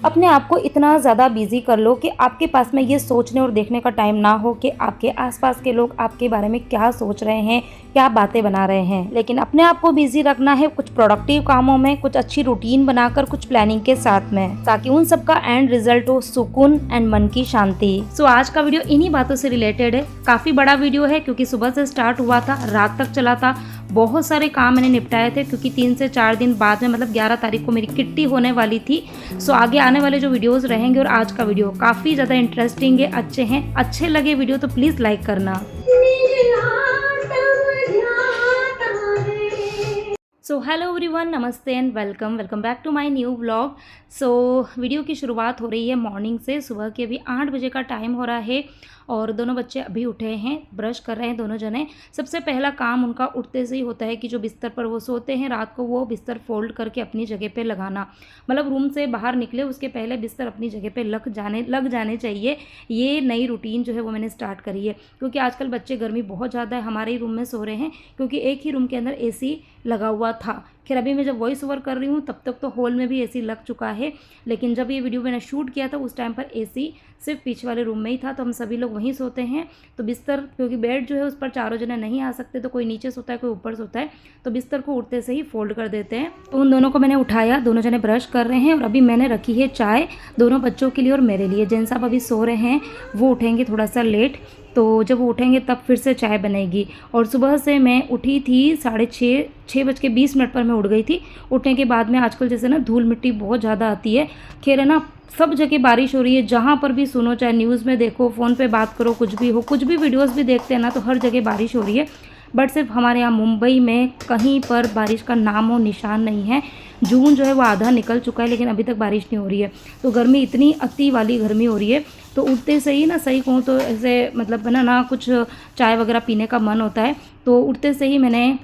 अपने आप को इतना ज़्यादा बिजी कर लो कि आपके पास में ये सोचने और देखने का टाइम ना हो कि आपके आसपास के लोग आपके बारे में क्या सोच रहे हैं, क्या बातें बना रहे हैं। लेकिन अपने आप को बिजी रखना है कुछ प्रोडक्टिव कामों में, कुछ अच्छी रूटीन बनाकर, कुछ प्लानिंग के साथ में, ताकि उन सब का एंड रिजल्ट हो सुकून एंड मन की शांति। सो आज का वीडियो इन्हीं बातों से रिलेटेड है। काफ़ी बड़ा वीडियो है क्योंकि सुबह से स्टार्ट हुआ था, रात तक चला था। बहुत सारे काम मैंने निपटाए थे क्योंकि 3 से 4 दिन बाद में मतलब 11 तारीख को मेरी किट्टी होने वाली थी। सो आगे आने वाले जो वीडियोस रहेंगे और आज का वीडियो काफ़ी ज़्यादा इंटरेस्टिंग है, अच्छे हैं। अच्छे लगे वीडियो तो प्लीज़ लाइक करना। सो हेलो एवरीवन, नमस्ते and welcome back to my new vlog. So video की शुरुआत हो रही है मॉर्निंग से। सुबह के अभी 8 बजे का टाइम हो रहा है और दोनों बच्चे अभी उठे हैं, ब्रश कर रहे हैं दोनों जने। सबसे पहला काम उनका उठते से ही होता है कि जो बिस्तर पर वो सोते हैं रात को, वो बिस्तर फोल्ड करके अपनी जगह पे लगाना। मतलब रूम से बाहर निकले उसके पहले बिस्तर अपनी जगह पे लग जाने चाहिए। ये नई रूटीन जो है वो मैंने स्टार्ट करी है क्योंकि आजकल बच्चे, गर्मी बहुत ज़्यादा है, हमारे ही रूम में सो रहे हैं क्योंकि एक ही रूम के अंदर AC लगा हुआ था। खैर अभी मैं जब वॉइस ओवर कर रही हूँ तब तक तो हॉल में भी AC लग चुका है, लेकिन जब ये वीडियो मैंने शूट किया था उस टाइम पर AC सिर्फ पीछे वाले रूम में ही था, तो हम सभी लोग वहीं सोते हैं। तो बिस्तर, क्योंकि बेड जो है उस पर चारों जने नहीं आ सकते, तो कोई नीचे सोता है कोई ऊपर सोता है, तो बिस्तर को उठते से ही फोल्ड कर देते हैं। तो उन दोनों को मैंने उठाया, दोनों जने ब्रश कर रहे हैं और अभी मैंने रखी है चाय दोनों बच्चों के लिए और मेरे लिए। जेंट्स साहब अभी सो रहे हैं, वो उठेंगे थोड़ा सा लेट, तो जब वो उठेंगे तब फिर से चाय बनेगी। और सुबह से मैं उठी थी 6:30 पर मैं उठ गई थी। उठने के बाद में आजकल जैसे ना धूल मिट्टी बहुत ज़्यादा आती है। खैर है ना, सब जगह बारिश हो रही है, जहाँ पर भी सुनो, चाहे न्यूज़ में देखो, फ़ोन पे बात करो, कुछ भी हो, कुछ भी वीडियोस भी देखते हैं ना, तो हर जगह बारिश हो रही है। बट सिर्फ हमारे यहाँ मुंबई में कहीं पर बारिश का नाम और निशान नहीं है। जून जो है वो आधा निकल चुका है लेकिन अभी तक बारिश नहीं हो रही है। तो गर्मी, इतनी अति वाली गर्मी हो रही है। तो उठते से ही ना, सही कहूँ तो ऐसे मतलब है ना कुछ चाय वगैरह पीने का मन होता है। तो उठते से ही मैंने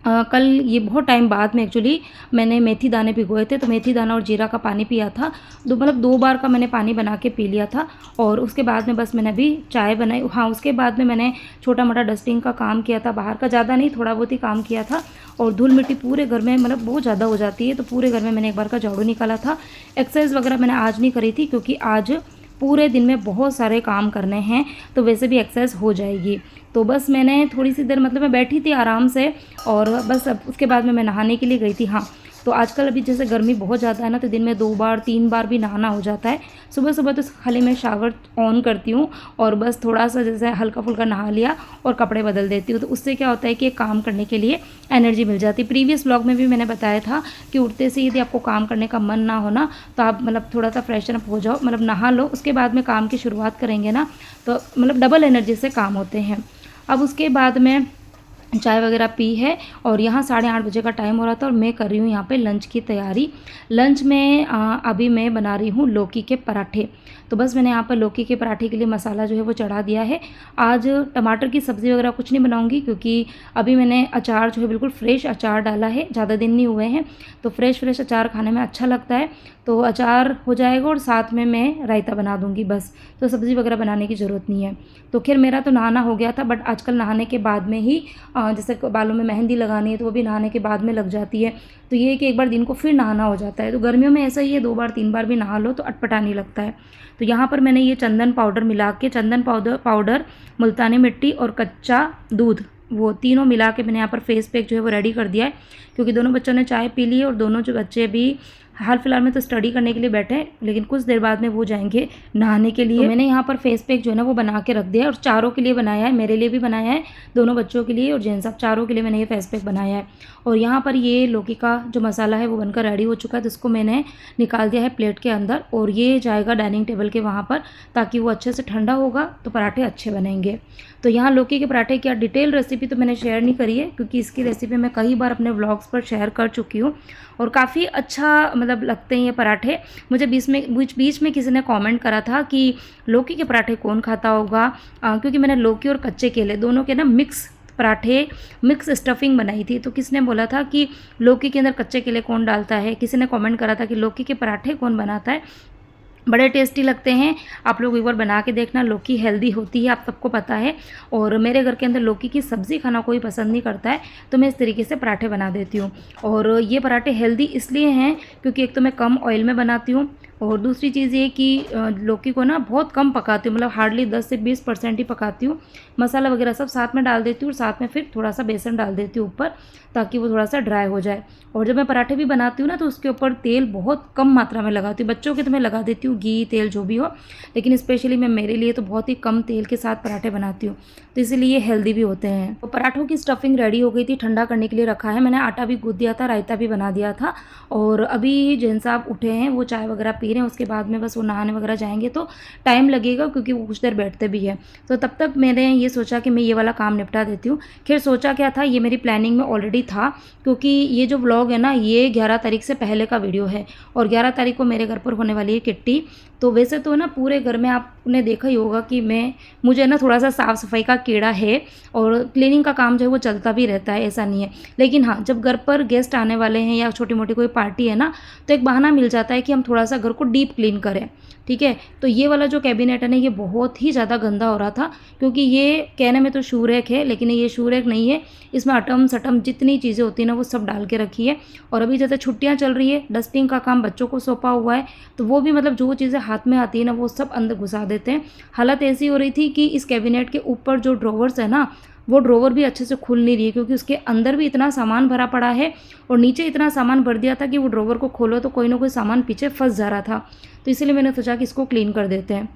कल, ये बहुत टाइम बाद में एक्चुअली, मैंने मेथी दाने भिगोए थे, तो मेथी दाना और जीरा का पानी पिया था। मतलब 2 बार का मैंने पानी बना के पी लिया था। और उसके बाद में बस मैंने अभी चाय बनाई। हाँ, उसके बाद में मैंने छोटा मोटा डस्टिंग का काम किया था, बाहर का ज़्यादा नहीं, थोड़ा बहुत ही काम किया था। और धूल मिट्टी पूरे घर में मतलब बहुत ज़्यादा हो जाती है, तो पूरे घर में मैंने एक बार का झाड़ू निकाला था। एक्सरसाइज वगैरह मैंने आज नहीं करी थी क्योंकि आज पूरे दिन में बहुत सारे काम करने हैं, तो वैसे भी एक्सरसाइज हो जाएगी। तो बस मैंने थोड़ी सी देर, मतलब मैं बैठी थी आराम से और बस अब उसके बाद में मैं नहाने के लिए गई थी। हाँ, तो आजकल अभी जैसे गर्मी बहुत ज़्यादा है ना, तो दिन में 2 बार 3 बार भी नहाना हो जाता है। सुबह सुबह तो खाली मैं शावर ऑन करती हूँ और बस थोड़ा सा जैसे हल्का फुल्का नहा लिया और कपड़े बदल देती हूँ, तो उससे क्या होता है कि काम करने के लिए एनर्जी मिल जाती है। प्रीवियस ब्लॉग में भी मैंने बताया था कि उठते से यदि आपको काम करने का मन ना हो ना, तो आप मतलब थोड़ा सा फ्रेशन अप हो जाओ, मतलब नहा लो, उसके बाद में काम की शुरुआत करेंगे ना, तो मतलब डबल एनर्जी से काम होते हैं। अब उसके बाद में चाय वगैरह पी है और यहाँ 8:30 बजे का टाइम हो रहा था और मैं कर रही हूँ यहाँ पे लंच की तैयारी। लंच में अभी मैं बना रही हूँ लौकी के पराठे। तो बस मैंने यहाँ पर लौकी के पराठे के लिए मसाला जो है वो चढ़ा दिया है। आज टमाटर की सब्ज़ी वगैरह कुछ नहीं बनाऊँगी क्योंकि अभी मैंने अचार जो है बिल्कुल फ्रेश अचार डाला है, ज़्यादा दिन नहीं हुए हैं, तो फ्रेश अचार खाने में अच्छा लगता है। तो अचार हो जाएगा और साथ में मैं रायता बना दूँगी बस, तो सब्ज़ी वगैरह बनाने की ज़रूरत नहीं है। तो खैर मेरा तो नहाना हो गया था, बट आजकल नहाने के बाद में ही जैसे बालों में मेहंदी लगानी है तो वो भी नहाने के बाद में लग जाती है। तो ये है कि एक बार दिन को फिर नहाना हो जाता है। तो गर्मियों में ऐसा ही है, 2 बार 3 बार भी नहा लो तो अटपटा नहीं लगता है। तो यहाँ पर मैंने ये चंदन पाउडर मिला के, चंदन पाउडर, मुल्तानी मिट्टी और कच्चा दूध, वो तीनों मिला के मैंने यहाँ पर फेस पैक जो है वो रेडी कर दिया है क्योंकि दोनों बच्चों ने चाय पी ली है और दोनों जो बच्चे भी हाल फिलहाल में तो स्टडी करने के लिए बैठे हैं, लेकिन कुछ देर बाद में वो जाएंगे नहाने के लिए। तो मैंने यहाँ पर फेस पैक जो है ना वो बना के रख दिया है और चारों के लिए बनाया है, मेरे लिए भी बनाया है, दोनों बच्चों के लिए और जेंट्स साहब चारों के लिए मैंने ये फेस पैक बनाया है। और यहाँ पर ये लौकी का जो मसाला है वो बनकर रेडी हो चुका है, तो इसको मैंने निकाल दिया है प्लेट के अंदर और ये जाएगा डाइनिंग टेबल के वहाँ पर, ताकि वो अच्छे से ठंडा होगा तो पराठे अच्छे बनेंगे। तो यहाँ लौकी के पराठे की डिटेल रेसिपी तो मैंने शेयर नहीं करी है क्योंकि इसकी रेसिपी मैं कई बार अपने व्लॉग्स पर शेयर कर चुकी हूँ और काफ़ी अच्छा मतलब लगते हैं ये पराठे। मुझे बीच में किसी ने कमेंट करा था कि लौकी के पराठे कौन खाता होगा, क्योंकि मैंने लौकी और कच्चे केले दोनों के ना मिक्स पराठे, मिक्स स्टफिंग बनाई थी, तो किसने बोला था कि लौकी के अंदर कच्चे केले कौन डालता है, किसी ने कमेंट करा था कि लौकी के पराठे कौन बनाता है। बड़े टेस्टी लगते हैं, आप लोग एक बार बना के देखना। लौकी हेल्दी होती है, आप सबको पता है, और मेरे घर के अंदर लौकी की सब्ज़ी खाना कोई पसंद नहीं करता है, तो मैं इस तरीके से पराठे बना देती हूँ। और ये पराठे हेल्दी इसलिए हैं क्योंकि एक तो मैं कम ऑयल में बनाती हूँ, और दूसरी चीज़ ये कि लौकी को ना बहुत कम पकाती हूँ, मतलब हार्डली 10 से 20% ही पकाती हूँ। मसाला वगैरह सब साथ में डाल देती हूँ और साथ में फिर थोड़ा सा बेसन डाल देती हूँ ऊपर, ताकि वो थोड़ा सा ड्राई हो जाए। और जब मैं पराठे भी बनाती हूँ ना, तो उसके ऊपर तेल बहुत कम मात्रा में लगाती हूँ। बच्चों के तो मैं लगा देती हूँ घी तेल जो भी हो, लेकिन स्पेशली मैं मेरे लिए तो बहुत ही कम तेल के साथ पराठे बनाती हूँ, तो इसीलिए हेल्दी भी होते हैं। तो पराठों की स्टफिंग रेडी हो गई थी, ठंडा करने के लिए रखा है मैंने। आटा भी गूँथ दिया था, रायता भी बना दिया था। और अभी जैन साहब उठे हैं, वो चाय वगैरह पी रहे हैं, उसके बाद में बस वो नहाने वगैरह जाएंगे तो टाइम लगेगा, क्योंकि वो कुछ देर बैठते भी है। तो तब तक मैंने ये सोचा कि मैं ये वाला काम निपटा देती हूँ। खैर सोचा क्या था, ये मेरी प्लानिंग में ऑलरेडी था, क्योंकि ये जो व्लॉग है ना, ये 11 तारीख से पहले का वीडियो है और 11 तारीख को मेरे घर पर होने वाली है किट्टी। तो वैसे तो ना पूरे घर में आपने देखा ही होगा कि मुझे ना थोड़ा सा साफ़ सफाई का कीड़ा है, और क्लीनिंग का काम जो है वो चलता भी रहता है, ऐसा नहीं है। लेकिन हाँ, जब घर पर गेस्ट आने वाले हैं या छोटी मोटी कोई पार्टी है ना, तो एक बहाना मिल जाता है कि हम थोड़ा सा घर को डीप क्लीन करें। ठीक है, तो ये वाला जो कैबिनेट है ना, ये बहुत ही ज़्यादा गंदा हो रहा था, क्योंकि ये कहने में तो शू रैक है, लेकिन ये शू रैक नहीं है। इसमें अटम सटम जितनी चीज़ें होती हैं ना, वो सब डाल के रखी है। और अभी जैसे छुट्टियाँ चल रही है, डस्टिंग का काम बच्चों को सौंपा हुआ है, तो वो भी मतलब जो चीज़ें हाथ में आती है ना, वो सब अंदर घुसा देते हैं। हालत ऐसी हो रही थी कि इस कैबिनेट के ऊपर जो ड्रॉवर्स है ना, वो ड्रॉवर भी अच्छे से खुल नहीं रही है, क्योंकि उसके अंदर भी इतना सामान भरा पड़ा है और नीचे इतना सामान भर दिया था कि वो ड्रॉवर को खोलो तो कोई ना कोई सामान पीछे फंस जा रहा था। तो इसलिए मैंने सोचा कि इसको क्लीन कर देते हैं।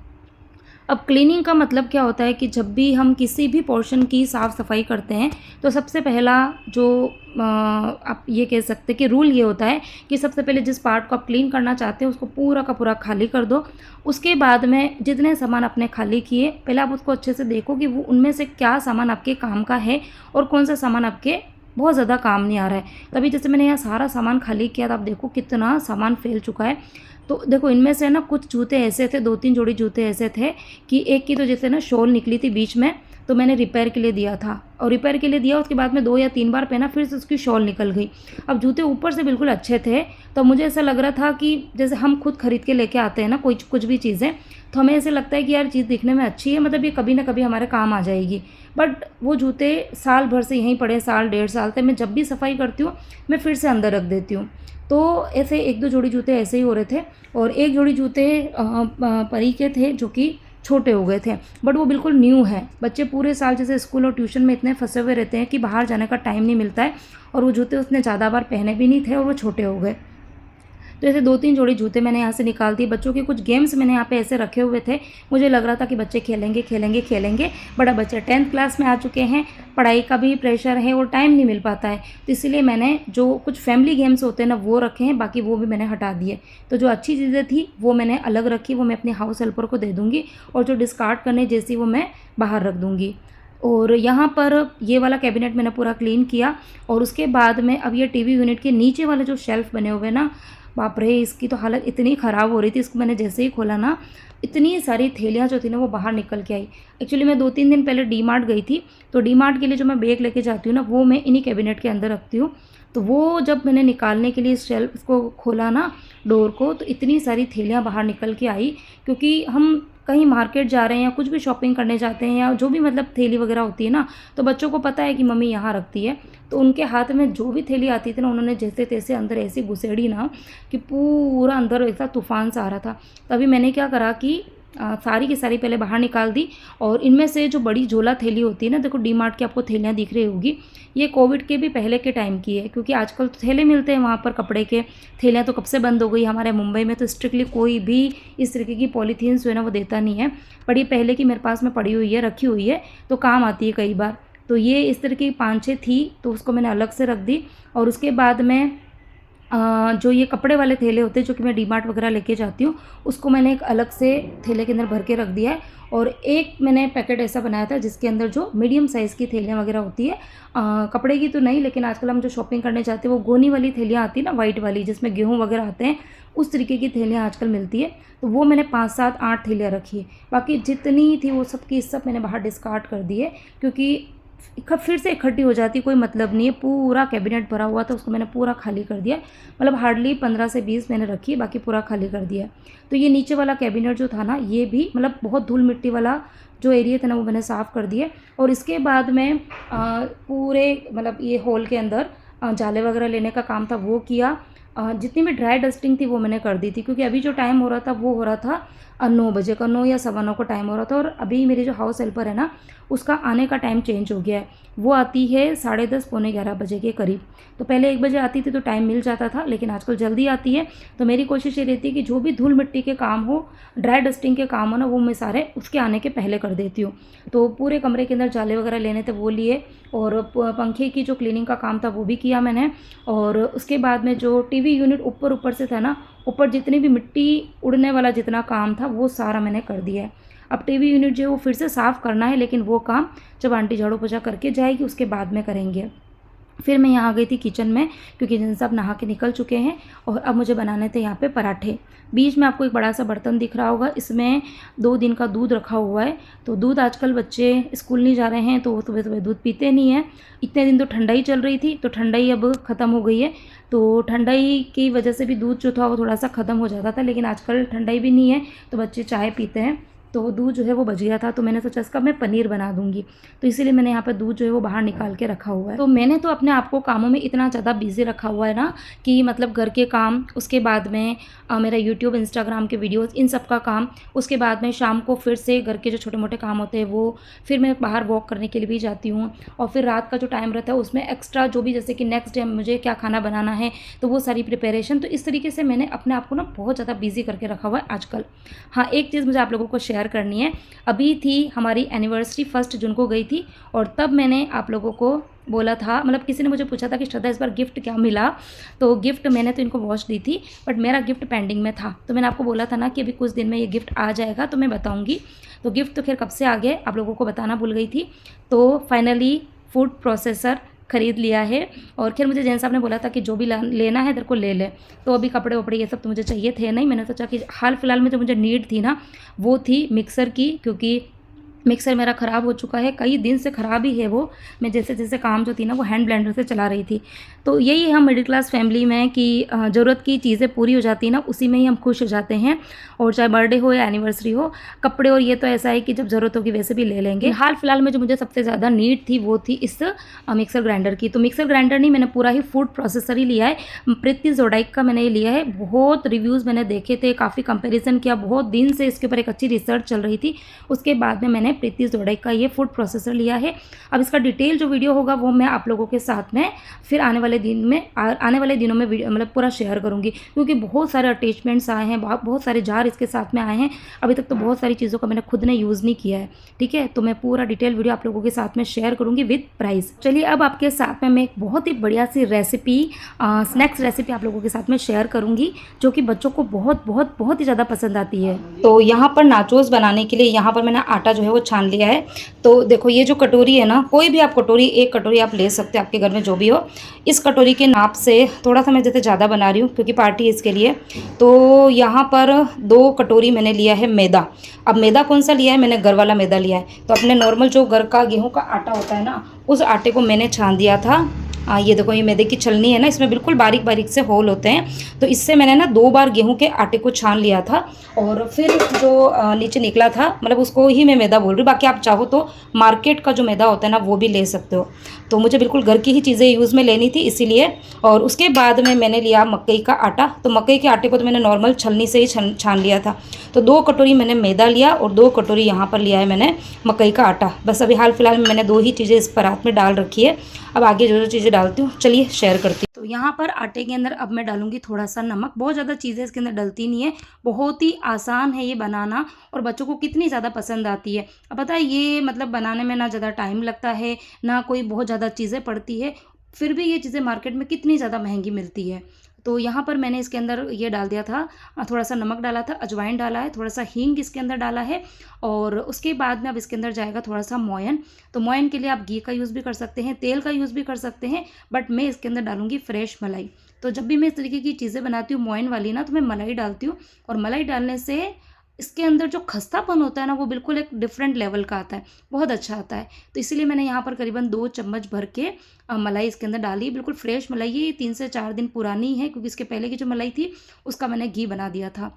अब क्लीनिंग का मतलब क्या होता है कि जब भी हम किसी भी पोर्शन की साफ़ सफाई करते हैं, तो सबसे पहला जो आप ये कह सकते हैं कि रूल ये होता है कि सबसे पहले जिस पार्ट को आप क्लीन करना चाहते हैं उसको पूरा का पूरा खाली कर दो। उसके बाद में जितने सामान आपने खाली किए, पहले आप उसको अच्छे से देखो कि वो उनमें से क्या सामान आपके काम का है और कौन सा सामान आपके बहुत ज़्यादा काम नहीं आ रहा है। तभी जैसे मैंने यहाँ सारा सामान खाली किया, तो आप देखो कितना सामान फैल चुका है। तो देखो, इनमें से ना कुछ जूते ऐसे थे, 2-3 जोड़ी जूते ऐसे थे कि एक की तो जैसे ना शॉल निकली थी बीच में, तो मैंने रिपेयर के लिए दिया था, और रिपेयर के लिए दिया उसके बाद में 2 या 3 बार पहना, फिर से उसकी शॉल निकल गई। अब जूते ऊपर से बिल्कुल अच्छे थे, तो मुझे ऐसा लग रहा था कि जैसे हम खुद खरीद के लेके आते हैं ना कोई कुछ भी चीज़ें, तो हमें ऐसे लगता है कि यार चीज़ दिखने में अच्छी है, मतलब ये कभी ना कभी हमारे काम आ जाएगी। बट वो जूते साल भर से यहीं पड़े, साल 1.5 साल तक मैं जब भी सफाई करती हूँ मैं फिर से अंदर रख देती हूँ। तो ऐसे 1-2 जोड़ी जूते ऐसे ही हो रहे थे, और एक जोड़ी जूते परी के थे जो कि छोटे हो गए थे, बट वो बिल्कुल न्यू है। बच्चे पूरे साल जैसे स्कूल और ट्यूशन में इतने फंसे हुए रहते हैं कि बाहर जाने का टाइम नहीं मिलता है, और वो जूते उसने ज़्यादा बार पहने भी नहीं थे और वो छोटे हो गए। तो ऐसे 2-3 जोड़ी जूते मैंने यहाँ से निकाल दिए। बच्चों के कुछ गेम्स मैंने यहाँ पे ऐसे रखे हुए थे, मुझे लग रहा था कि बच्चे खेलेंगे खेलेंगे खेलेंगे, बड़ा बच्चे 10th क्लास में आ चुके हैं, पढ़ाई का भी प्रेशर है और टाइम नहीं मिल पाता है, तो इसीलिए मैंने जो कुछ फैमिली गेम्स होते हैं ना वो रखे हैं, बाकी वो भी मैंने हटा दिए। तो जो अच्छी चीज़ें थी वो मैंने अलग रखी, वो मैं अपने हाउस हेल्पर को दे दूँगी, और जो डिस्कार्ड करने जैसी वो मैं बाहर रख दूँगी। और यहाँ पर ये वाला कैबिनेट मैंने पूरा क्लीन किया, और उसके बाद में अब ये टीवी यूनिट के नीचे वाले जो शेल्फ़ बने हुए ना, बाप रे, इसकी तो हालत इतनी ख़राब हो रही थी। इसको मैंने जैसे ही खोला ना, इतनी सारी थैलियाँ जो थी ना वो बाहर निकल के आई। एक्चुअली मैं 2-3 दिन पहले डी मार्ट गई थी, तो डी मार्ट के लिए जो मैं बैग लेके जाती हूँ ना, वो मैं इन्हीं कैबिनेट के अंदर रखती हूँ। तो वो जब मैंने निकालने के लिए शेल्फ को खोला ना, डोर को, तो इतनी सारी थैलियाँ बाहर निकल के आई, क्योंकि हम कहीं मार्केट जा रहे हैं या कुछ भी शॉपिंग करने जाते हैं, या जो भी मतलब थैली वगैरह होती है ना, तो बच्चों को पता है कि मम्मी यहाँ रखती है, तो उनके हाथ में जो भी थैली आती थी ना, उन्होंने जैसे तैसे अंदर ऐसी घुसेड़ी ना कि पूरा अंदर ऐसा तूफान सा आ रहा था। तभी मैंने क्या करा कि सारी की सारी पहले बाहर निकाल दी, और इनमें से जो बड़ी झोला थैली होती है ना, देखो डी मार्ट की आपको थैलियाँ दिख रही होगी, ये कोविड के भी पहले के टाइम की है, क्योंकि आजकल तो थैले मिलते हैं वहाँ पर कपड़े के। थैलियाँ तो कब से बंद हो गई हमारे मुंबई में, तो स्ट्रिक्टली कोई भी इस तरीके की पॉलीथीन्स जो है ना वो देता नहीं है, पर ये पहले की मेरे पास में पड़ी हुई है, रखी हुई है, तो काम आती है कई बार। तो ये इस तरह की 5-6 थी, तो उसको मैंने अलग से रख दी। और उसके बाद में जो ये कपड़े वाले थैले होते हैं जो कि मैं डी मार्ट वगैरह लेके जाती हूँ, उसको मैंने एक अलग से थैले के अंदर भर के रख दिया है। और एक मैंने पैकेट ऐसा बनाया था जिसके अंदर जो मीडियम साइज़ की थैलियाँ वगैरह होती है, कपड़े की तो नहीं, लेकिन आजकल हम जो शॉपिंग करने जाते हैं वो गोनी वाली थैलियाँ आती है ना, वाइट वाली, जिसमें गेहूँ वगैरह आते हैं, उस तरीके की थैलियाँ आजकल मिलती है। तो वो मैंने 5-7-8 थैलियाँ रखी है, बाकी जितनी थी वो सब की सब मैंने बाहर डिस्कार्ड कर दी है, क्योंकि फिर से इकट्ठी हो जाती, कोई मतलब नहीं है। पूरा कैबिनेट भरा हुआ था, उसको मैंने पूरा खाली कर दिया, मतलब हार्डली 15 से 20 मैंने रखी, बाकी पूरा खाली कर दिया। तो ये नीचे वाला कैबिनेट जो था ना, ये भी मतलब बहुत धूल मिट्टी वाला जो एरिया था ना वो मैंने साफ़ कर दिया। और इसके बाद में पूरे मतलब ये हॉल के अंदर जाले वगैरह लेने का काम था वो किया। जितनी भी ड्राई डस्टिंग थी वो मैंने कर दी थी, क्योंकि अभी जो टाइम हो रहा था वो हो रहा था 9 बजे का, 9 या सवा 9 का टाइम हो रहा था। और अभी मेरी जो हाउस हेल्पर है ना, उसका आने का टाइम चेंज हो गया है। वो आती है 10:30 पौने 11 बजे के करीब। तो पहले 1 बजे आती थी तो टाइम मिल जाता था, लेकिन आजकल जल्दी आती है। तो मेरी कोशिश ये रहती है कि जो भी धूल मिट्टी के काम हो, ड्राई डस्टिंग के काम हो ना, वो मैं सारे उसके आने के पहले कर देती हूँ। तो पूरे कमरे के अंदर जाले वगैरह लेने थे वो लिए, और पंखे की जो क्लीनिंग का काम था वो भी किया मैंने। और उसके बाद में जो टीवी यूनिट ऊपर ऊपर से था ना, ऊपर जितनी भी मिट्टी उड़ने वाला जितना काम था वो सारा मैंने कर दिया है। अब टीवी यूनिट जो है वो फिर से साफ़ करना है, लेकिन वो काम जब आंटी झाड़ू पोछा करके जाएगी उसके बाद में करेंगे। फिर मैं यहाँ आ गई थी किचन में, क्योंकि जिन सब नहा के निकल चुके हैं, और अब मुझे बनाने थे यहाँ पे पराठे। बीच में आपको एक बड़ा सा बर्तन दिख रहा होगा, इसमें 2 दिन का दूध रखा हुआ है। तो दूध आजकल बच्चे स्कूल नहीं जा रहे हैं तो वो सुबह सुबह दूध पीते नहीं हैं। इतने दिन तो ठंडाई चल रही थी, तो ठंडाई अब ख़त्म हो गई है। तो ठंडाई की वजह से भी दूध जो था वो थोड़ा सा ख़त्म हो जाता था, लेकिन आजकल ठंडाई भी नहीं है तो बच्चे चाय पीते हैं। तो वो दूध जो है वो बच गया था, तो मैंने सोचा इसका मैं पनीर बना दूंगी। तो इसीलिए मैंने यहाँ पर दूध जो है वो बाहर निकाल के रखा हुआ है। तो मैंने तो अपने आप को कामों में इतना ज़्यादा बिजी रखा हुआ है ना, कि मतलब घर के काम, उसके बाद में मेरा यूट्यूब इंस्टाग्राम के वीडियोस, इन सब का काम, उसके बाद में शाम को फिर से घर के जो छोटे मोटे काम होते हैं वो, फिर मैं बाहर वॉक करने के लिए भी जाती हूँ। और फिर रात का जो टाइम रहता है उसमें एक्स्ट्रा जो भी, जैसे कि नेक्स्ट डे मुझे क्या खाना बनाना है, तो वो सारी प्रिपरेशन। तो इस तरीके से मैंने अपने आप को ना बहुत ज़्यादा बिजी करके रखा हुआ है आजकल। हाँ, एक चीज़ मुझे आप लोगों को शेयर करनी है। अभी थी हमारी एनिवर्सरी, 1 जून को गई थी, और तब मैंने आप लोगों को बोला था, मतलब किसी ने मुझे पूछा था कि श्रद्धा इस बार गिफ्ट क्या मिला। तो गिफ्ट मैंने तो इनको वॉच दी थी, बट मेरा गिफ्ट पेंडिंग में था। तो मैंने आपको बोला था ना कि अभी कुछ दिन में ये गिफ्ट आ जाएगा तो मैं बताऊंगी। तो गिफ्ट तो खैर कब से आ गए, आप लोगों को बताना भूल गई थी। तो फाइनली फूड प्रोसेसर खरीद लिया है। और फिर मुझे जैन साहब ने बोला था कि जो भी लेना है तेरे को ले ले। तो अभी कपड़े वपड़े ये सब तो मुझे चाहिए थे नहीं, मैंने सोचा कि हाल फिलहाल में जो मुझे नीड थी ना, वो थी मिक्सर की, क्योंकि मिक्सर मेरा ख़राब हो चुका है, कई दिन से ख़राब ही है वो। मैं जैसे जैसे काम जो थी ना वो हैंड ब्लेंडर से चला रही थी। तो यही है हम मिडिल क्लास फैमिली में कि ज़रूरत की चीज़ें पूरी हो जाती है ना, उसी में ही हम खुश हो जाते हैं। और चाहे बर्थडे हो या एनिवर्सरी हो, कपड़े और ये तो ऐसा है कि जब ज़रूरत होगी वैसे भी ले लेंगे। हाल फिलहाल में जो मुझे सबसे ज़्यादा नीड थी वो थी इस मिक्सर ग्राइंडर की। तो मिक्सर ग्राइंडर नहीं, मैंने पूरा ही फूड प्रोसेसर ही लिया है। प्रीति जोडाइक का मैंने ये लिया है। बहुत रिव्यूज़ मैंने देखे थे, काफ़ी कंपेरिजन किया, बहुत दिन से इसके ऊपर एक अच्छी रिसर्च चल रही थी। उसके बाद में मैंने प्रीति जोडाइक का ये फूड प्रोसेसर लिया है। अब इसका डिटेल जो वीडियो होगा वो मैं आप लोगों के साथ में फिर आने वाले दिनों में मतलब पूरा शेयर करूंगी, क्योंकि बहुत सारे अटैचमेंट्स आए हैं, बहुत सारे जार इसके साथ में आए हैं। अभी तक तो बहुत सारी चीज़ों का मैंने खुद ने यूज़ नहीं किया है, ठीक है। तो मैं पूरा डिटेल वीडियो आप लोगों के साथ में शेयर करूंगी विद प्राइस। चलिए अब आपके साथ में मैं एक बहुत ही बढ़िया सी रेसिपी, स्नैक्स रेसिपी आप लोगों के साथ में शेयर करूंगी, जो कि बच्चों को बहुत बहुत बहुत ही ज़्यादा पसंद आती है। तो यहाँ पर नाचोस बनाने के लिए यहाँ पर मैंने आटा जो है वो छान लिया है। तो देखो ये जो कटोरी है ना, कोई भी आप कटोरी, एक कटोरी आप ले सकते हैं आपके घर में जो भी हो। इस कटोरी के नाप से थोड़ा सा मैं जैसे ज़्यादा बना रही हूँ क्योंकि पार्टी है इसके लिए। तो यहाँ पर 2 कटोरी मैंने लिया है मैदा। अब मैदा कौन सा लिया है, मैंने घर वाला मैदा लिया है। तो अपने नॉर्मल जो घर का गेहूँ का आटा होता है ना, उस आटे को मैंने छान दिया था। ये देखो ये मैदे की छलनी है ना, इसमें बिल्कुल बारीक बारीक से होल होते हैं। तो इससे मैंने ना 2 बार गेहूं के आटे को छान लिया था, और फिर जो नीचे निकला था, मतलब उसको ही मैं मैदा बोल रही हूँ। बाकी आप चाहो तो मार्केट का जो मैदा होता है ना वो भी ले सकते हो। तो मुझे बिल्कुल घर की ही चीज़ें यूज़ में लेनी थी इसीलिए। और उसके बाद में मैंने लिया मकई का आटा। तो मकई के आटे को तो मैंने नॉर्मल छलनी से ही छान लिया था। तो 2 कटोरी मैंने मैदा लिया और 2 कटोरी यहाँ पर लिया है मैंने मकई का आटा। बस अभी हाल फिलहाल में मैंने 2 ही चीज़ें इस परात में डाल रखी है। अब आगे जो जो चीज़ें डालती हूँ चलिए शेयर करती हूँ। तो यहाँ पर आटे के अंदर अब मैं डालूंगी थोड़ा सा नमक। बहुत ज़्यादा चीज़ें इसके अंदर डलती नहीं है, बहुत ही आसान है ये बनाना, और बच्चों को कितनी ज़्यादा पसंद आती है। अब पता है ये मतलब बनाने में ना ज़्यादा टाइम लगता है, ना कोई बहुत ज़्यादा चीज़ें पड़ती है, फिर भी ये चीज़ें मार्केट में कितनी ज़्यादा महंगी मिलती है। तो यहाँ पर मैंने इसके अंदर ये डाल दिया था, थोड़ा सा नमक डाला था, अजवाइन डाला है, थोड़ा सा हींग इसके अंदर डाला है, और उसके बाद में अब इसके अंदर जाएगा थोड़ा सा मोयन। तो मोयन के लिए आप घी का यूज़ भी कर सकते हैं, तेल का यूज़ भी कर सकते हैं, बट मैं इसके अंदर डालूंगी फ्रेश मलाई। तो जब भी मैं इस तरीके की चीज़ें बनाती हूँ मोयन वाली ना, तो मैं मलाई डालती हूँ, और मलाई डालने से इसके अंदर जो खस्तापन होता है ना वो बिल्कुल एक डिफरेंट लेवल का आता है, बहुत अच्छा आता है। तो इसीलिए मैंने यहाँ पर करीबन 2 चम्मच भर के मलाई इसके अंदर डाली। बिल्कुल फ्रेश मलाई, ये 3 से 4 दिन पुरानी है, क्योंकि इसके पहले की जो मलाई थी उसका मैंने घी बना दिया था।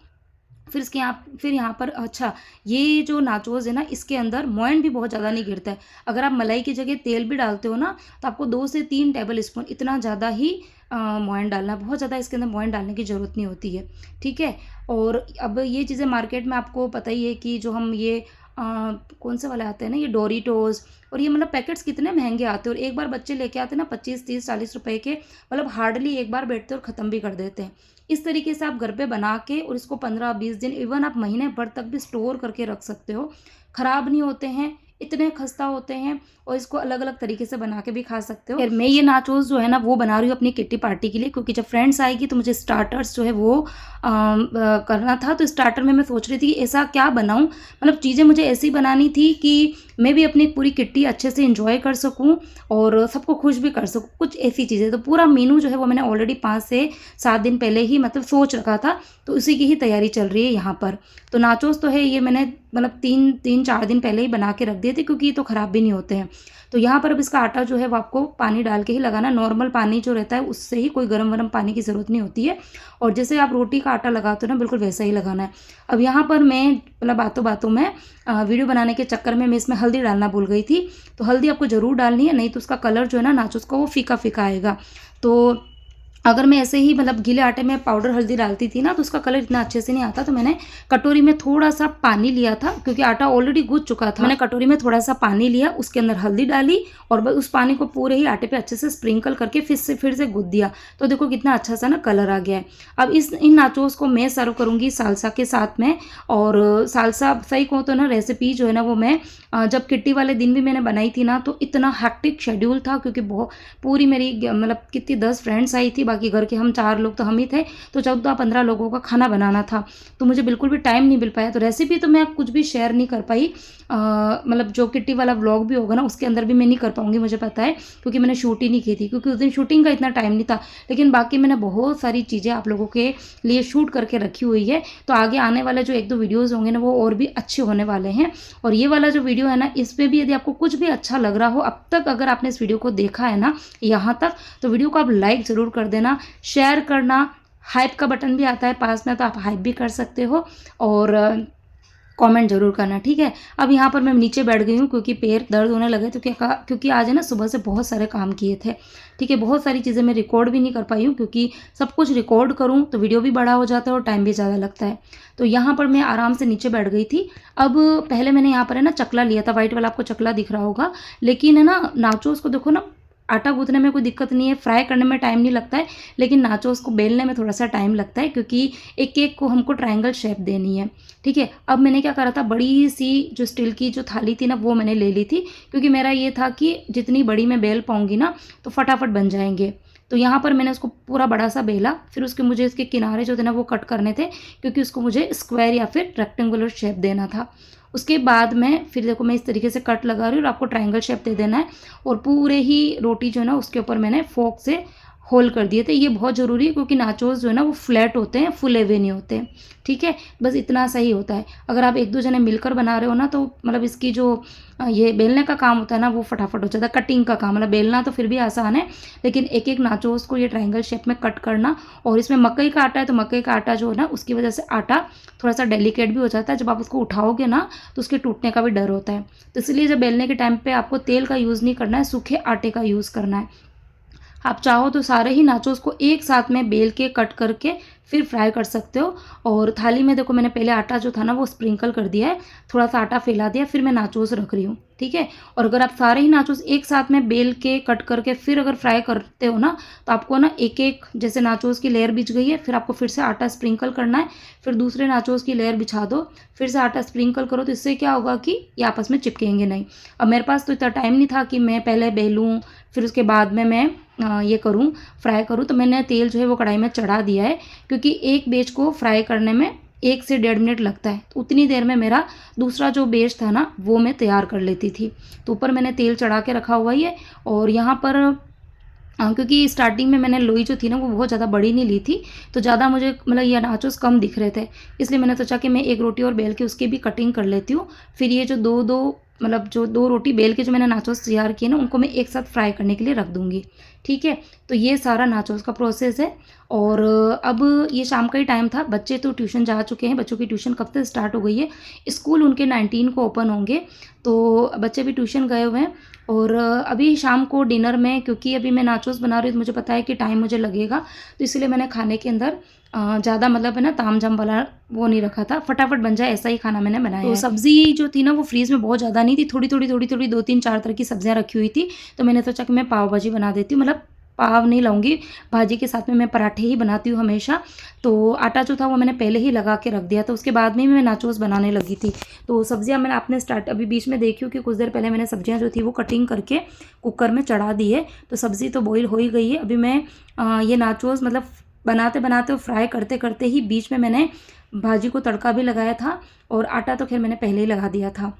फिर यहाँ पर अच्छा, ये जो नाचोस है ना, इसके अंदर मोयन भी बहुत ज़्यादा नहीं गिरता है। अगर आप मलाई की जगह तेल भी डालते हो ना, तो आपको 2 से 3 टेबल स्पून, इतना ज़्यादा ही मोयन डालना, बहुत ज़्यादा इसके अंदर मोयन डालने की ज़रूरत नहीं होती है, ठीक है। और अब ये चीज़ें मार्केट में आपको पता ही है कि जो हम ये कौन से वाले आते हैं ना, ये डोरिटोस, और ये मतलब पैकेट्स कितने महंगे आते हैं, और एक बार बच्चे लेके आते हैं ना 25 30 40 रुपए के, मतलब हार्डली एक बार बैठते हैं और ख़त्म भी कर देते हैं। इस तरीके से आप घर पे बना के और इसको 15-20 दिन, इवन आप महीने भर तक भी स्टोर करके रख सकते हो। ख़राब नहीं होते हैं, इतने खस्ता होते हैं, और इसको अलग अलग तरीके से बना के भी खा सकते हो। मैं ये नाचोस जो है ना वो बना रही हूँ अपनी किट्टी पार्टी के लिए, क्योंकि जब फ्रेंड्स आएगी तो मुझे स्टार्टर्स जो है वो करना था। तो स्टार्टर में मैं सोच रही थी कि ऐसा क्या बनाऊँ, मतलब चीज़ें मुझे ऐसी बनानी थी कि मैं भी अपनी पूरी किट्टी अच्छे से इंजॉय कर सकूँ और सबको खुश भी कर सकूँ, कुछ ऐसी चीज़ें। तो पूरा मेनू जो है वो मैंने ऑलरेडी 5 से 7 दिन पहले ही मतलब सोच रखा था, तो उसी की ही तैयारी चल रही है यहाँ पर। तो नाचोस तो है ये मैंने मतलब 3-4 दिन पहले ही बना के रख दिए थे, क्योंकि ये तो ख़राब भी नहीं होते हैं। तो यहाँ पर अब इसका आटा जो है वो आपको पानी डाल के ही लगाना, नॉर्मल पानी जो रहता है उससे ही, कोई गर्म वरम पानी की ज़रूरत नहीं होती है। और जैसे आप रोटी का आटा लगाते हो ना, बिल्कुल वैसा ही लगाना है। अब यहाँ पर मैं मतलब बातों बातों में वीडियो बनाने के चक्कर में मैं इसमें हल्दी डालना भूल गई थी। तो हल्दी आपको ज़रूर डालनी है, नहीं तो उसका कलर जो है ना नाचोस का वो फीका फीका आएगा। तो अगर मैं ऐसे ही मतलब गीले आटे में पाउडर हल्दी डालती थी ना तो उसका कलर इतना अच्छे से नहीं आता। तो मैंने कटोरी में थोड़ा सा पानी लिया था, क्योंकि आटा ऑलरेडी गूंथ चुका था। मैंने कटोरी में थोड़ा सा पानी लिया, उसके अंदर हल्दी डाली और बस उस पानी को पूरे ही आटे पे अच्छे से स्प्रिंकल करके फिर से गूंथ दिया। तो देखो कितना अच्छा सा ना कलर आ गया है। अब इन नाचोस को मैं सर्व करूँगी सालसा के साथ में। और सालसा सही कहूँ तो ना रेसिपी जो है ना वो मैं जब किट्टी वाले दिन भी मैंने बनाई थी ना, तो इतना हैक्टिक शेड्यूल था, क्योंकि बहुत पूरी मेरी मतलब कितनी 10 फ्रेंड्स आई थी, बाकी घर के हम 4 लोग तो हम ही थे, तो 14-15 लोगों का खाना बनाना था। तो मुझे बिल्कुल भी टाइम नहीं मिल पाया। तो रेसिपी तो मैं कुछ भी शेयर नहीं कर पाई, मतलब जो किट्टी वाला व्लॉग भी होगा ना उसके अंदर भी मैं नहीं कर पाऊँगी, मुझे पता है, क्योंकि मैंने शूट ही नहीं की थी, क्योंकि उस दिन शूटिंग का इतना टाइम नहीं था। लेकिन बाकी मैंने बहुत सारी चीज़ें आप लोगों के लिए शूट करके रखी हुई है। तो आगे आने वाले जो 1-2 वीडियोज़ होंगे ना वो और भी अच्छे होने वाले हैं। और ये वाला जो वीडियो है ना, इसमें भी यदि आपको कुछ भी अच्छा लग रहा हो, अब तक अगर आपने इस वीडियो को देखा है ना यहाँ तक, तो वीडियो को आप लाइक ज़रूर कर देना, शेयर करना, हाइप का बटन भी आता है पास में, तो आप हाइप भी कर सकते हो, और कमेंट जरूर करना, ठीक है। अब यहाँ पर मैं नीचे बैठ गई हूँ क्योंकि पैर दर्द होने लगे, तो क्योंकि आज है ना सुबह से बहुत सारे काम किए थे, ठीक है। बहुत सारी चीज़ें मैं रिकॉर्ड भी नहीं कर पाई हूँ, क्योंकि सब कुछ रिकॉर्ड करूँ तो वीडियो भी बड़ा हो जाता है और टाइम भी ज़्यादा लगता है। तो यहाँ पर मैं आराम से नीचे बैठ गई थी। अब पहले मैंने यहाँ पर है ना चकला लिया था, वाइट वाला आपको चकला दिख रहा होगा, लेकिन है ना नाचोस को देखो ना, आटा गूँथने में कोई दिक्कत नहीं है, फ्राई करने में टाइम नहीं लगता है, लेकिन नाचोस को बेलने में थोड़ा सा टाइम लगता है, क्योंकि एक एक को हमको ट्रायंगल शेप देनी है, ठीक है। अब मैंने क्या करा था, बड़ी सी जो स्टील की जो थाली थी ना वो मैंने ले ली थी, क्योंकि मेरा ये था कि जितनी बड़ी मैं बेल पाऊँगी ना तो फटाफट बन जाएंगे। तो यहाँ पर मैंने उसको पूरा बड़ा सा बेला, फिर उसके मुझे इसके किनारे जो थे ना वो कट करने थे, क्योंकि उसको मुझे स्क्वायर या फिर रेक्टेंगुलर शेप देना था। उसके बाद में फिर देखो मैं इस तरीके से कट लगा रही हूँ और आपको ट्रायंगल शेप दे देना है। और पूरे ही रोटी जो है ना उसके ऊपर मैंने फोक से होल कर दिए थे। ये बहुत ज़रूरी है, क्योंकि नाचोस जो है ना वो फ्लैट होते हैं, फुले हुए नहीं होते, ठीक है। बस इतना सही होता है। अगर आप 1-2 जने मिलकर बना रहे हो ना, तो मतलब इसकी जो ये बेलने का काम होता है ना वो फटाफट हो जाता है। कटिंग का काम, मतलब बेलना तो फिर भी आसान है, लेकिन एक एक नाचोस को ये ट्रायंगल शेप में कट करना। और इसमें मकई का आटा है, तो मकई का आटा जो है ना उसकी वजह से आटा थोड़ा सा डेलिकेट भी हो जाता है। जब आप उसको उठाओगे ना तो उसके टूटने का भी डर होता है। तो इसलिए जब बेलने के टाइम पे आपको तेल का यूज़ नहीं करना है, सूखे आटे का यूज़ करना है। आप चाहो तो सारे ही नाचोस को एक साथ में बेल के कट करके फिर फ्राई कर सकते हो। और थाली में देखो मैंने पहले आटा जो था ना वो स्प्रिंकल कर दिया है, थोड़ा सा आटा फैला दिया, फिर मैं नाचोस रख रही हूँ, ठीक है। और अगर आप सारे ही नाचोस एक साथ में बेल के कट करके फिर अगर फ्राई करते हो ना, तो आपको ना एक एक जैसे नाचोस की लेयर बिछ गई है, फिर आपको फिर से आटा स्प्रिंकल करना है, फिर दूसरे नाचोस की लेयर बिछा दो, फिर से आटा स्प्रिंकल करो। तो इससे क्या होगा कि ये आपस में चिपकेंगे नहीं। अब मेरे पास तो इतना टाइम नहीं था कि मैं पहले बेलूँ फिर उसके बाद में मैं ये करूँ फ्राई करूँ। तो मैंने तेल जो है वो कढ़ाई में चढ़ा दिया है, क्योंकि एक बेच को फ्राई करने में 1 से 1.5 मिनट लगता है। तो उतनी देर में मेरा दूसरा जो बेच था ना वो मैं तैयार कर लेती थी। तो ऊपर मैंने तेल चढ़ा के रखा हुआ ही है। और यहाँ पर क्योंकि स्टार्टिंग में मैंने लोई जो थी ना वो बहुत ज़्यादा बड़ी नहीं ली थी, तो ज़्यादा मुझे मतलब ये नाचोस कम दिख रहे थे, इसलिए मैंने सोचा कि मैं एक रोटी और बेल के उसकी भी कटिंग कर लेती हूँ। फिर ये जो दो मतलब जो 2 रोटी बेल के जो मैंने नाचोस तैयार किए ना, उनको मैं एक साथ फ्राई करने के लिए रख दूँगी। ठीक है, तो ये सारा नाचोस का प्रोसेस है। और अब ये शाम का ही टाइम था, बच्चे तो ट्यूशन जा चुके हैं, बच्चों की ट्यूशन कब से स्टार्ट हो गई है। स्कूल उनके 19 को ओपन होंगे, तो बच्चे भी ट्यूशन गए हुए हैं। और अभी शाम को डिनर में, क्योंकि अभी मैं नाचोस बना रही हूँ तो मुझे पता है कि टाइम मुझे लगेगा, तो इसलिए मैंने खाने के अंदर ज़्यादा मतलब है ना तामझाम वाला वो नहीं रखा था, फटाफट बन जाए ऐसा ही खाना मैंने बनाया तो है। सब्ज़ी जो थी ना वो फ्रीज़ में बहुत ज़्यादा नहीं थी, थोड़ी-थोड़ी 2-3-4 तरह की सब्जियाँ रखी हुई थी, तो मैंने सोचा कि मैं पाव भाजी बना देती हूँ। मतलब पाव नहीं लाऊँगी, भाजी के साथ में मैं पराठे ही बनाती हूँ हमेशा। तो आटा जो था वो मैंने पहले ही लगा के रख दिया था, उसके बाद में मैं नाचोस बनाने लगी थी। तो सब्जियाँ मैंने आपने स्टार्ट अभी बीच में देखी हूँ कि कुछ देर पहले मैंने सब्जियाँ जो थी वो कटिंग करके कुकर में चढ़ा दी है, तो सब्ज़ी तो बॉईल हो ही गई है। अभी मैं ये नाचोस मतलब बनाते-बनाते और फ्राई करते-करते ही बीच में मैंने भाजी को तड़का भी लगाया था, और आटा तो ख़ैर मैंने पहले ही लगा दिया था।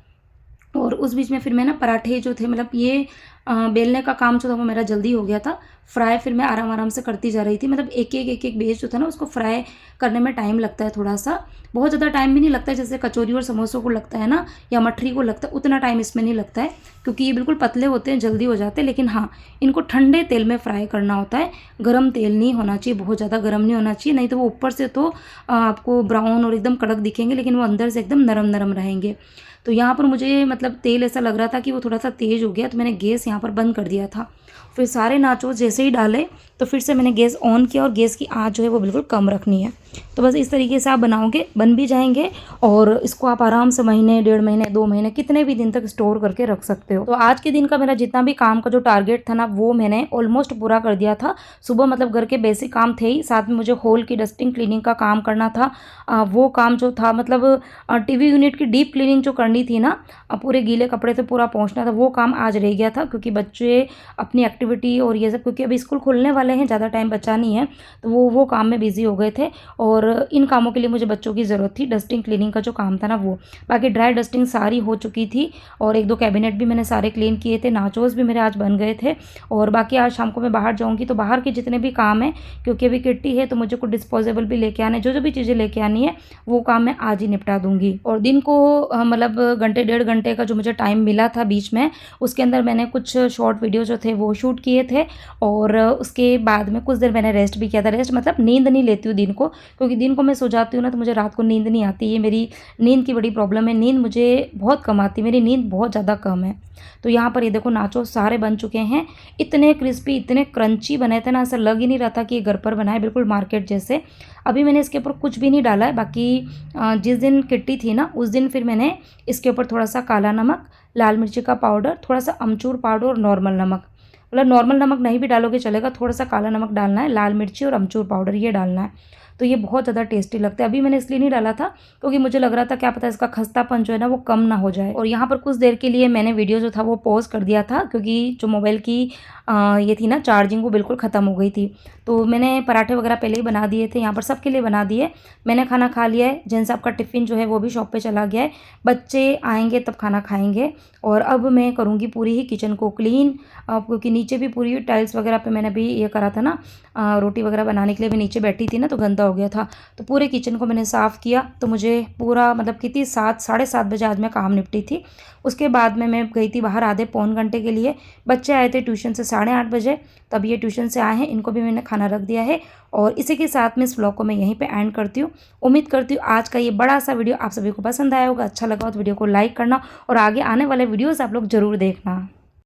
और उस बीच में फिर मैं ना पराठे जो थे, मतलब ये बेलने का काम जो था वो मेरा जल्दी हो गया था। फ्राई फिर मैं आराम-आराम से करती जा रही थी, मतलब एक-एक बेस जो था ना उसको फ्राई करने में टाइम लगता है थोड़ा-सा। बहुत ज़्यादा टाइम भी नहीं लगता है जैसे कचौरी और समोसों को लगता है ना, या मठरी को लगता है, उतना टाइम इसमें नहीं लगता है, क्योंकि ये बिल्कुल पतले होते हैं, जल्दी हो जाते हैं। लेकिन हाँ, इनको ठंडे तेल में फ्राई करना होता है, गरम तेल नहीं होना चाहिए, बहुत ज़्यादा गरम नहीं होना चाहिए, नहीं तो वो ऊपर से तो आपको ब्राउन और एकदम कड़क दिखेंगे, लेकिन वो अंदर से एकदम नरम-नरम रहेंगे। तो यहाँ पर मुझे मतलब तेल ऐसा लग रहा था कि वो थोड़ा-सा तेज़ हो गया, तो मैंने गैस यहाँ पर बंद कर दिया था। फिर सारे नाचोस जैसे ही डाले, तो फिर से मैंने गैस ऑन किया, और गैस की आँच जो है वो बिल्कुल कम रखनी है। तो बस इस तरीके से आप बनाओगे, बन भी जाएँगे, और इसको आप आराम से महीने, 1.5 महीने, 2 महीने कितने भी दिन तक स्टोर करके रख सकते हो। तो आज के दिन का मेरा जितना भी काम का जो टारगेट था ना, वो मैंने ऑलमोस्ट पूरा कर दिया था। सुबह मतलब घर के बेसिक काम थे ही, साथ में मुझे हॉल की डस्टिंग, क्लीनिंग का काम करना था। वो काम जो था मतलब टीवी यूनिट की डीप क्लीनिंग जो करनी थी ना, पूरे गीले कपड़े से पूरा पोंछना था, वो काम आज रह गया था, क्योंकि बच्चे अपनी एक्टिविटी और ये सब, क्योंकि अभी स्कूल खुलने वाले हैं, ज़्यादा टाइम बचा नहीं है, तो वो काम में बिज़ी हो गए थे। और इन कामों के लिए मुझे बच्चों की ज़रूरत थी, डस्टिंग क्लीनिंग का जो काम था ना वो। बाकी ड्राई डस्टिंग सारी हो चुकी थी, और 1-2 कैबिनेट भी मैंने सारे क्लीन किए थे, नाचोस भी मेरे आज बन गए थे। और बाकी आज शाम को मैं बाहर जाऊँगी, तो बाहर के जितने भी काम हैं, क्योंकि अभी किट्टी है तो मुझे कुछ डिस्पोजेबल भी लेके आने, जो भी चीज़ें लेके आनी है वो काम मैं आज ही निपटा दूँगी। और दिन को मतलब घंटे 1.5 घंटे का जो मुझे टाइम मिला था बीच में, उसके अंदर मैंने कुछ शॉर्ट वीडियो जो थे वो शूट किए थे, और उसके बाद में कुछ देर मैंने रेस्ट भी किया था। रेस्ट मतलब नींद नहीं लेती हूँ दिन को, क्योंकि दिन को मैं सो जाती हूँ ना, तो मुझे रात को नींद नहीं आती। ये मेरी नींद की बड़ी प्रॉब्लम है, नींद मुझे बहुत कम आती है, मेरी नींद बहुत ज़्यादा कम है। तो यहाँ पर ये देखो नाचो सारे बन चुके हैं, इतने क्रिस्पी, इतने क्रंची बने थे ना, ऐसा लग ही नहीं रहा था कि ये घर पर बनाए, बिल्कुल मार्केट जैसे। अभी मैंने इसके ऊपर कुछ भी नहीं डाला है, बाकी जिस दिन किट्टी थी ना उस दिन फिर मैंने इसके ऊपर थोड़ा सा काला नमक, लाल मिर्ची का पाउडर, थोड़ा सा अमचूर पाउडर और नॉर्मल नमक, मतलब नॉर्मल नमक नहीं भी डालोगे चलेगा, थोड़ा सा काला नमक डालना है, लाल मिर्ची और अमचूर पाउडर ये डालना है। तो ये बहुत ज़्यादा टेस्टी लगता है। अभी मैंने इसलिए नहीं डाला था क्योंकि मुझे लग रहा था क्या पता इसका खस्तापन जो है ना वो कम ना हो जाए। और यहाँ पर कुछ देर के लिए मैंने वीडियो जो था वो पॉज कर दिया था, क्योंकि जो मोबाइल की ये थी ना चार्जिंग, वो बिल्कुल ख़त्म हो गई थी। तो मैंने पराठे वगैरह पहले ही बना दिए थे, यहाँ पर सबके लिए बना दिए। मैंने खाना खा लिया है, जेन साहब का टिफ़िन जो है वो भी शॉप पे चला गया है, बच्चे आएंगे तब खाना खाएंगे। और अब मैं करूँगी पूरी ही किचन को क्लीन, क्योंकि नीचे भी पूरी टाइल्स वगैरह पे मैंने भी ये करा था ना, रोटी वगैरह बनाने के लिए मैं नीचे बैठी थी ना, तो गंदा हो गया था। तो पूरे किचन को मैंने साफ़ किया, तो मुझे पूरा मतलब कितनी 7 साढ़े 7 बजे आज मैं काम निपटी थी। उसके बाद में मैं गई थी बाहर आधे पौन घंटे के लिए। बच्चे आए थे ट्यूशन से 8:30 बजे, तब ये ट्यूशन से आए हैं, इनको भी मैंने खाना रख दिया है। और इसी के साथ में इस व्लॉग को मैं यहीं पे एंड करती हूँ। उम्मीद करती हूँ आज का ये बड़ा सा वीडियो आप सभी को पसंद आया होगा। अच्छा लगा तो वीडियो को लाइक करना, और आगे आने वाले वीडियोज़ आप लोग ज़रूर देखना।